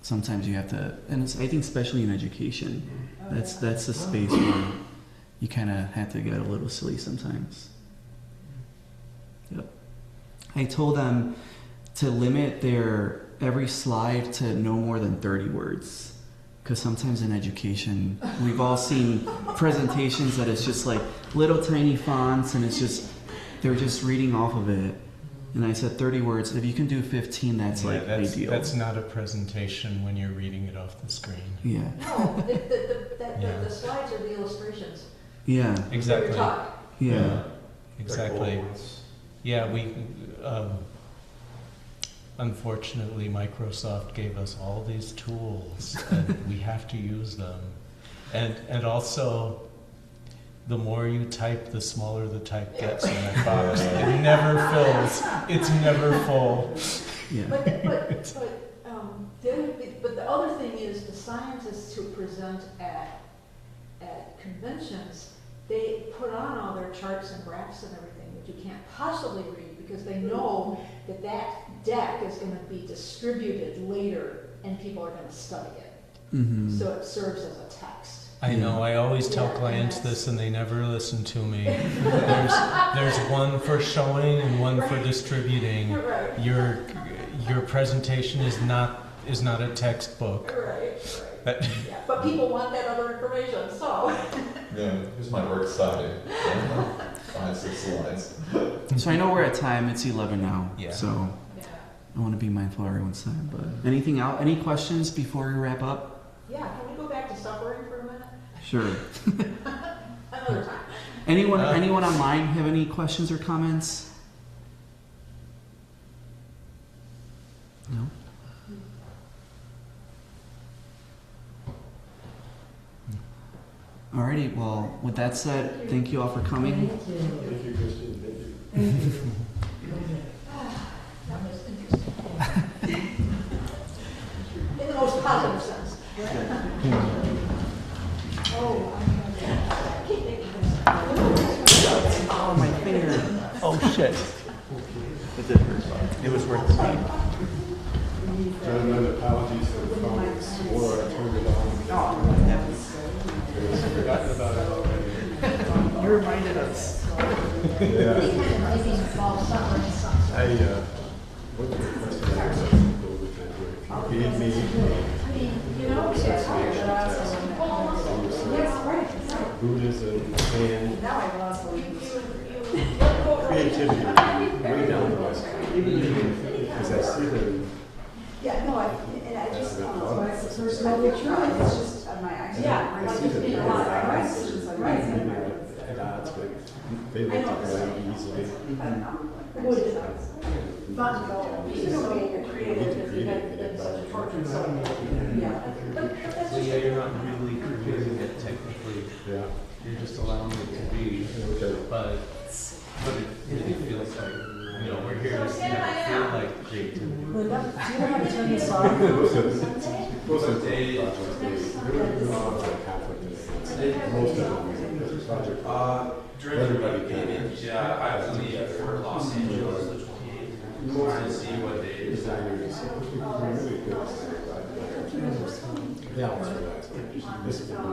Speaker 1: sometimes you have to, and I think especially in education, that's the space where you kind of have to get a little silly sometimes. Yep. I told them to limit their every slide to no more than 30 words. Because sometimes in education, we've all seen presentations that it's just like little tiny fonts, and they're just reading off of it. And I said 30 words. If you can do 15, that's like ideal.
Speaker 2: That's not a presentation when you're reading it off the screen.
Speaker 1: Yeah.
Speaker 6: No, the slides are the illustrations.
Speaker 1: Yeah.
Speaker 2: Exactly.
Speaker 6: Your talk.
Speaker 1: Yeah.
Speaker 2: Exactly. Yeah, we unfortunately Microsoft gave us all these tools and we have to use them. And also the more you type, the smaller the type gets in that box. It never fills. It's never full.
Speaker 1: Yeah.
Speaker 6: But the other thing is the scientists who present at conventions, they put on all their charts and graphs and everything that you can't possibly read because they know that deck is going to be distributed later and people are going to study it.
Speaker 1: Mm-hmm.
Speaker 6: So it serves as a text.
Speaker 2: I know, I always tell clients this and they never listen to me. There's one for showing and one for distributing.
Speaker 6: Right.
Speaker 2: Your presentation is not a textbook.
Speaker 6: Right. Yeah, but people want that other information, so.
Speaker 7: Yeah, here's my work study. 5, 6 slides.
Speaker 1: So I know we're at time. It's 11 now.
Speaker 2: Yeah.
Speaker 1: So
Speaker 6: Yeah.
Speaker 1: I want to be mindful of everyone's time. But anything else? Any questions before we wrap up?
Speaker 6: Yeah, can we go back to suffering for a minute?
Speaker 1: Sure.
Speaker 6: Another time.
Speaker 1: Anyone online have any questions or comments? No? Alrighty, well, with that said, thank you all for coming.
Speaker 8: Thank you.
Speaker 9: Thank you, Christine. Thank you.
Speaker 8: Thank you.
Speaker 6: That was interesting. In the most positive sense. Oh, I keep thinking this.
Speaker 1: Oh, my finger.
Speaker 2: Oh shit.
Speaker 1: It did hurt.
Speaker 2: It was worth the time.
Speaker 9: Gentlemen, apologies for the phone. It's more, I turned it on. I've forgotten about it already.
Speaker 1: You reminded us.
Speaker 9: Yeah.
Speaker 6: Maybe involve suffering something.
Speaker 9: I went to the question I was people which I do. If you feed me,
Speaker 6: You know, it's hard.
Speaker 9: Buddhism and
Speaker 6: Now I lost
Speaker 9: creativity way down the list. Because I see them
Speaker 3: Yeah, no, and I just,
Speaker 9: as an
Speaker 3: it's
Speaker 9: adult.
Speaker 3: just my accident.
Speaker 6: Yeah,
Speaker 9: I see them
Speaker 6: in a lot, right?
Speaker 3: Right.
Speaker 9: at odds, but they let it go easily.
Speaker 6: Fun though. You know, you're creative because you had been such a torture. Yeah.
Speaker 2: So yeah, you're not really preparing it technically.
Speaker 9: Yeah.
Speaker 2: You're just allowing it to be.
Speaker 9: Okay.
Speaker 2: But it feels like, you know, we're here to feel like creativity.
Speaker 8: Linda, do you know how to turn this off?
Speaker 9: Most of the projects, there was a lot of conflict in it. Most of them, because the project, everybody can.
Speaker 5: Yeah, I have to leave for Los Angeles the 28th. Trying to see what they
Speaker 9: Designers, really good. Yeah. This is a good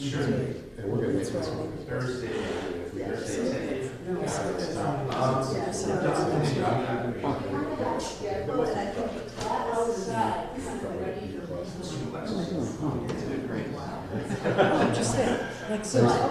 Speaker 5: Sure.
Speaker 9: And we're gonna make this one.
Speaker 5: Thursday.
Speaker 8: Just there. Like, so, okay.